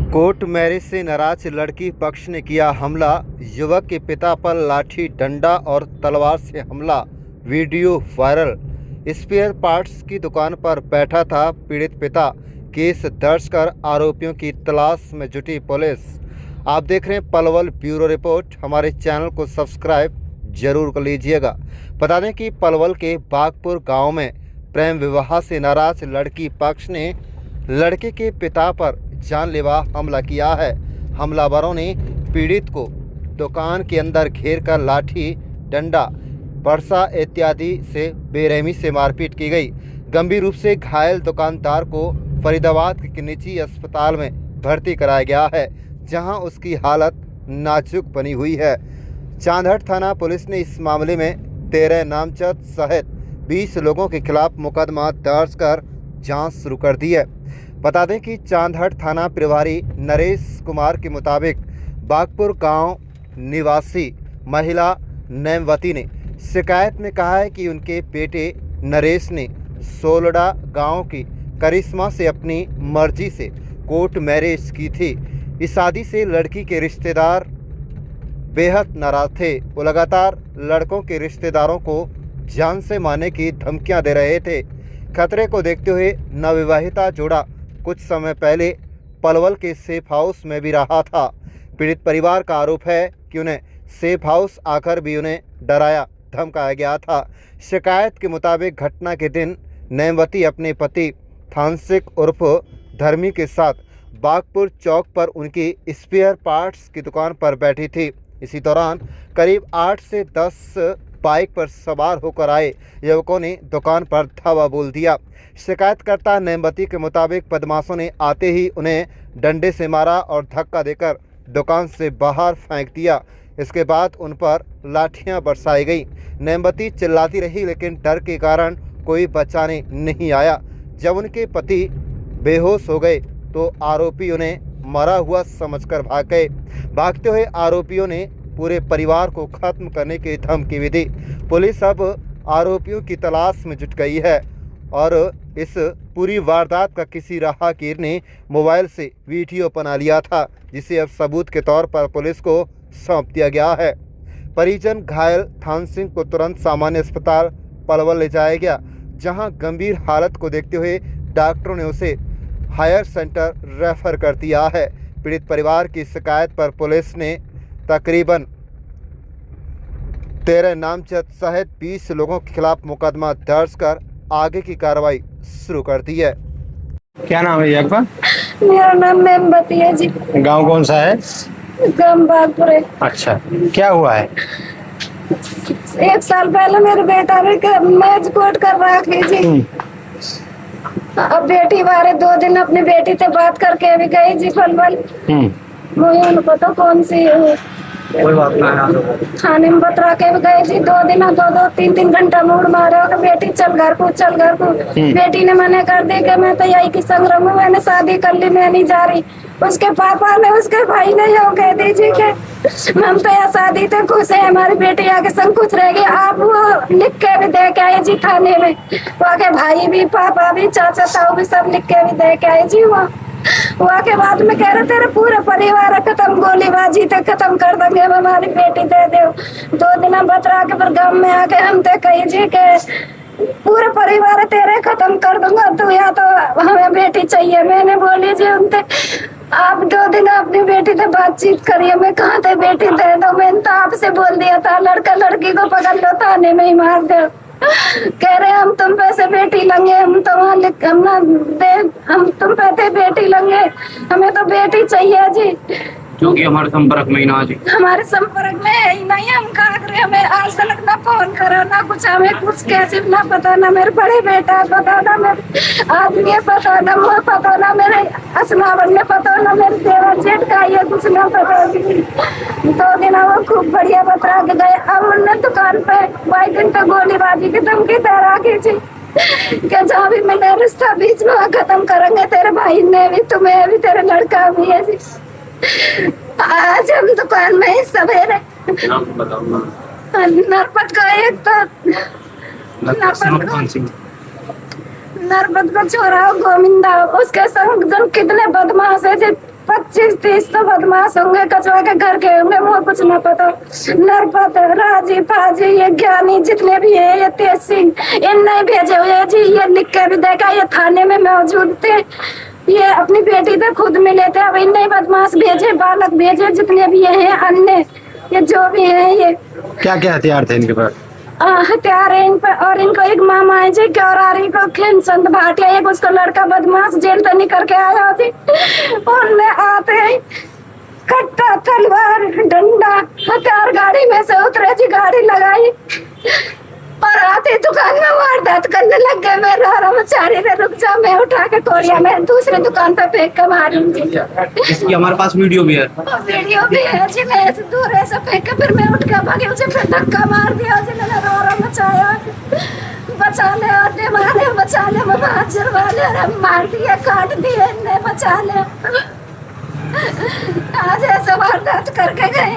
Court marriage से नाराज लड़की पक्ष ने किया हमला। युवक के पिता पर लाठी डंडा और तलवार से हमला, वीडियो वायरल। स्पेयर पार्ट्स की दुकान पर बैठा था पीड़ित पिता। केस दर्ज कर आरोपियों की तलाश में जुटी पुलिस। आप देख रहे हैं पलवल ब्यूरो रिपोर्ट। हमारे चैनल को सब्सक्राइब जरूर कर लीजिएगा। बता दें कि पलवल के बागपुर गांव में प्रेम विवाह से नाराज लड़की पक्ष ने लड़के के पिता पर जानलेवा हमला किया है। हमलावरों ने पीड़ित को दुकान के अंदर घेर कर लाठी, डंडा, बरसा इत्यादि से बेरहमी से मारपीट की गई। गंभीर रूप से घायल दुकानदार को फरीदाबाद के निजी अस्पताल में भर्ती कराया गया है, जहां उसकी हालत नाजुक बनी हुई है। चांदहट थाना पुलिस ने इस मामले में 13 नामजद सहित 20 लोगों के खिलाफ मुकदमा दर्ज कर जांच शुरू कर दी है। बता दें कि चांदहट थाना प्रभारी नरेश कुमार के मुताबिक बागपुर गांव निवासी महिला नैमवती ने शिकायत में कहा है कि उनके बेटे नरेश ने सोलडा गांव की करिश्मा से अपनी मर्जी से कोर्ट मैरिज की थी। इस शादी से लड़की के रिश्तेदार बेहद नाराज थे। वो लगातार लड़कों के रिश्तेदारों को जान से मारने की धमकियां दे रहे थे। खतरे को देखते हुए नवविवाहिता जोड़ा कुछ समय पहले पलवल के सेफ हाउस में भी रहा था। पीड़ित परिवार का आरोप है कि उन्हें सेफ हाउस आकर भी उन्हें डराया धमकाया गया था। शिकायत के मुताबिक घटना के दिन नैमवती अपने पति थानसिक उर्फ धर्मी के साथ बागपुर चौक पर उनकी स्पेयर पार्ट्स की दुकान पर बैठी थी। इसी दौरान करीब 8 से 10 बाइक पर सवार होकर आए युवकों ने दुकान पर धावा बोल दिया। शिकायतकर्ता नैमवती के मुताबिक बदमाशों ने आते ही उन्हें डंडे से मारा और धक्का देकर दुकान से बाहर फेंक दिया। इसके बाद उन पर लाठियां बरसाई गई। नैमवती चिल्लाती रही, लेकिन डर के कारण कोई बचाने नहीं आया। जब उनके पति बेहोश हो गए तो आरोपी उन्हें मरा हुआ समझकर भाग गए। भागते हुए आरोपियों ने पूरे परिवार को खत्म करने की धमकी भी दी। पुलिस अब आरोपियों की तलाश में जुट गई है और इस पूरी वारदात का किसी राहगीर ने मोबाइल से वीडियो बना लिया था, जिसे अब सबूत के तौर पर पुलिस को सौंप दिया गया है। परिजन घायल थान सिंह को तुरंत सामान्य अस्पताल पलवल ले जाया गया, जहां गंभीर हालत को देखते हुए डॉक्टरों ने उसे हायर सेंटर रेफर कर दिया है। पीड़ित परिवार की शिकायत पर पुलिस ने तकरीबन 13 नामजद सहित 20 लोगों के खिलाफ मुकदमा दर्ज कर आगे की कार्रवाई शुरू कर दी है। क्या नाम है आपका? मेरा नाम नैमवती है जी। गांव कौन सा है? गांव बागपुर है। अच्छा, क्या हुआ है? 1 साल पहले मेरे बेटा ने मैच कोर्ट कर रहा थी जी। अब बेटी बारे 2 दिन अपनी बेटी से बात करके भी गई जी पलवल। मुझे उनको पता कौन सी कोई बात नहीं, थाने में बतरा के भी गए जी। 2 दिन 2-3 घंटा मूड मारा कि बेटी चल घर को चल घर को। बेटी ने मना कर दी कि मैं तो यही की संग्राम में मैंने शादी कर ली, मैं नहीं जा रही। उसके पापा ने उसके भाई ने यो कह दीजिए कि हम तो यहाँ शादी तो खुश है, हमारी बेटी आगे संग कुछ रहेगी। आप वो लिख के भी दे के आए जी थाने में। वहाँ के भाई भी, पापा भी, चाचा ताऊ भी सब लिख के भी दे के आए जी। वहाँ के बाद में कह रहे तेरे पूरे परिवार खत्म, गोलीबाजी तक खत्म कर देंगे, हमारी बेटी दे दो। 2 दिन बतरा के फिर गाँव में आके हम तो कही जी के पूरे परिवार तेरे खत्म कर दूंगा, तो या तो हमें बेटी चाहिए। मैंने बोली जी उनसे आप 2 दिन अपनी बेटी से बातचीत करिए, मैं कहाँ थे बेटी दे दो। मैंने तो आपसे बोल दिया था लड़का लड़की को पकड़ लो थाने में ही मार दो। कह रहे हम तुम पैसे बेटी लेंगे, हम तो वहाँ हम तुम पैसे बेटी लेंगे, हमें तो बेटी चाहिए जी। क्योंकि हमारे संपर्क में ही ना जी, हमारे संपर्क में है ही नहीं। हम कहा करें, हमें आज तक ना फोन करो ना कुछ, हमें कुछ कैसे ना पता, ना मेरे बड़े बेटा पता, ना मेरे आदमी पता, ना मुझे पता, ना मेरे असनावन में पता, ना मेरे देवर जेठ का ये कुछ ना पता। 2 दिन वो खूब बढ़िया बतरा के गए। अब उनने दुकान पे 22 दिन तक गोलीबाजी की धमकी दे रखी थी कि जहाँ भी मैंने रिश्ता बीच में खत्म करेंगे, तेरे भाई ने भी, तुम्हें भी, तेरे लड़का भी है जी। आज हम दुकान में ही सवेरे नरपत का एक तो नरपत का छोरा गोविंदा, उसके संग जन कितने बदमाश है। 25-30 तो बदमाश होंगे, कचवा के घर के होंगे, वो कुछ ना पता। नरपत, राजी, फाजी, ये ज्ञानी जितने भी है, ये तेज सिंह, इन नहीं भेजे हुए जी। ये लिख के भी देखा, ये थाने में मौजूद थे, ये अपनी बेटी तो खुद मिले थे। अब इन नहीं बदमाश भेजे, बालक भेजे, जितने भी ये हैं अन्य, ये जो भी है, ये क्या क्या हथियार थे इनके पास? हथियार है इन पर। और इनको एक मामा है जी गौरारी को खेमचंद भाटिया, एक उसका लड़का बदमाश जेल से निकल के आया जी। उनने आते हैं कट्टा, तलवार, डंडा, हथियार गाड़ी में से उतरे जी, गाड़ी लगाई और आते दुकान में वारदात करने लग गए। मैं रामचारी ने रुक जा, मैं उठा के कोरिया में दूसरी दुकान पे फेंक के मारूंगी। इसकी हमारे पास वीडियो भी है। वीडियो भी है जी। मैं ऐसे दूर ऐसे फेंक के फिर मैं उठ के भागी, मुझे फिर धक्का मार दिया जी। मैंने रो मचाया, बचा ले और मारे, बचा ले बाबा, हाजिर वाले, और मार दिया, काट दिए, इन्हें बचा ले। आज ऐसा वारदात करके गए।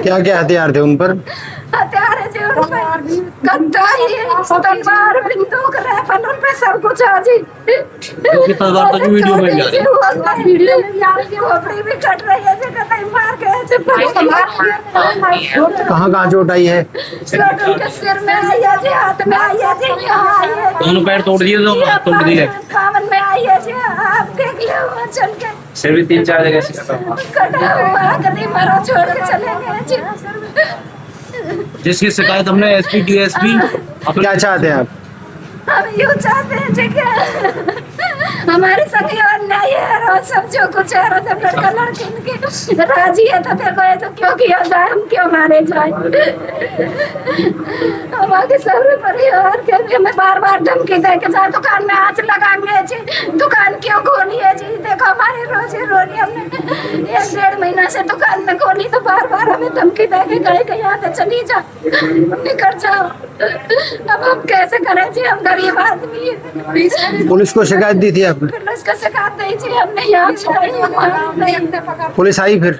क्या क्या हथियार थे उन पर? हथियार है जी उन पे, कट्टाई, तलवार, बंदूक, राइफल, उन पे सब कुछ है जी। तलवार तो वीडियो में भी आ रही है। वीडियो में आ रही है, खोपड़ी भी कट रही है जी, कटाई मार के ऐसे कहाँ चोट आई है? चोट उनके सिर में आई है जी, हाथ में आई है जी, यहाँ आई है। दोनों पैर तोड़ दिए, दोनों तोड़ दिए। कामन में आई है जी, आप देख ले वहाँ चल के। सिर भी 3-4 जगह से कटा हुआ, कभी मरो छोड़ के चले गए जी। जिसकी शिकायत हमने एसपी डीएसपी। क्या चाहते हैं आप? हम यूँ चाहते हैं जी कि हमारे संग ये अन्याय है, और सब जो कुछ है, और जब लड़का लड़की इनके राजी है तो देखो ऐसा क्यों किया जाए, हम क्यों मारे जाए। हमारे सारे परिवार के भी हमें बार बार धमकी दे के जाए, दुकान में आँच लगाएंगे जी, दुकान क्यों खोली है जी, देखो हमारी रोजी रोटी हमने 1-1.5 महीना से दुकान में खोली, तो बार बार हमें धमकी दे के गए कि यहाँ से चली जाओ, निकल जाओ। अब हम कैसे करें जी, हम गरीब आदमी है। पुलिस को शिकायत दी थी आपने? पुलिस को शिकायत दी जी हमने, यहाँ पुलिस आई फिर?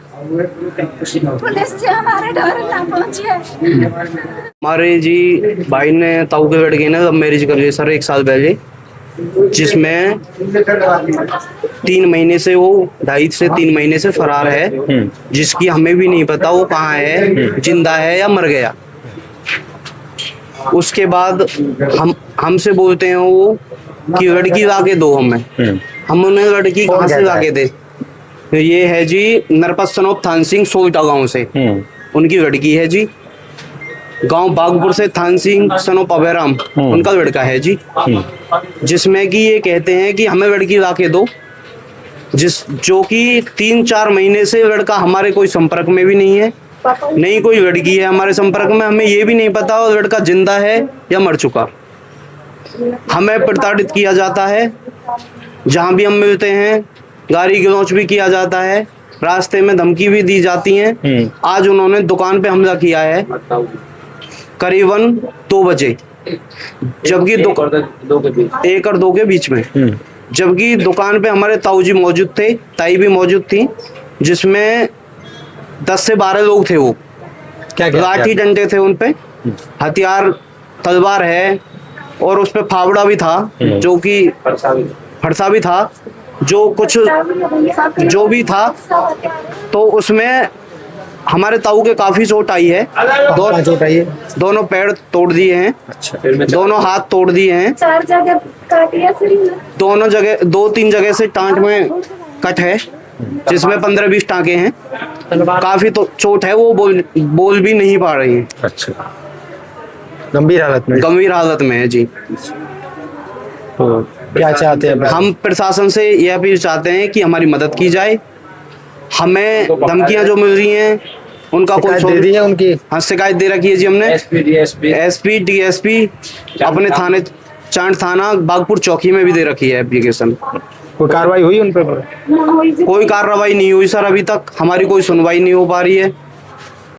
पुलिस जी हमारे डर ना पहुंची है। हमारे जी भाई ने ताऊ के लड़के ने लव मैरिज कर ली सर 1 साल पहले, जिसमें 3 महीने से वो 2.5 से 3 महीने से फरार है, जिसकी हमें भी नहीं पता वो कहाँ है, जिंदा है या मर गया। उसके बाद हमसे बोलते हैं वो कि लड़की लाके दो हमें। हम उन्हें लड़की कहाँ से लाके दे? तो ये है जी नरपत सनोप थान सिंह सोइटा गांव से उनकी लड़की है जी। गांव बागपुर से थान सिंह सनोप अभयराम उनका लड़का है जी। जिसमें कि ये कहते हैं कि हमें लड़की लाके दो, जो कि 3-4 महीने से लड़का हमारे कोई संपर्क में भी नहीं है, नहीं कोई लड़की है हमारे संपर्क में। हमें ये भी नहीं पता वो लड़का जिंदा है या मर चुका। हमें प्रताड़ित किया जाता है, जहाँ भी हम मिलते हैं गाली गलौच भी किया जाता है, रास्ते में धमकी भी दी जाती हैं। आज उन्होंने दुकान पे हमला किया है करीबन 2 बजे, जबकि 1 और 2 के बीच में, जबकि दुकान पे हमारे ताऊ जी मौजूद थे, ताई भी मौजूद थी, जिसमें 10 से 12 लोग थे। वो क्या लाठी डंडे थे उन पे, हथियार तलवार है, और उस पे फावड़ा भी था, जो कि फरसा भी था, जो भी था। तो उसमें हमारे ताऊ के काफी चोट आई है। दोनों पैर तोड़ दिए हैं। अच्छा। दोनों हाथ तोड़ दिए हैं। 4 जगह काटिया, दोनों जगह 2-3 जगह से टांट में कट है, जिसमें 15-20 टांके हैं। काफी तो चोट है, वो बोल भी नहीं पा रही है। अच्छा, गंभीर हालत में है जी। तो क्या चाहते हैं? हम प्रशासन से यह अपील चाहते हैं कि हमारी मदद की जाए। हमें धमकियां जो मिल रही हैं उनका कोई दे दी है उनकी? हाँ, शिकायत दे रखी है जी हमने। एसपी डीएसपी अपने थाने चांद थाना बागपुर चौकी में भी दे रखी है एप्लीकेशन। कोई कार्रवाई हुई उन पर? कोई कार्रवाई नहीं हुई सर, अभी तक हमारी कोई सुनवाई नहीं हो पा रही है।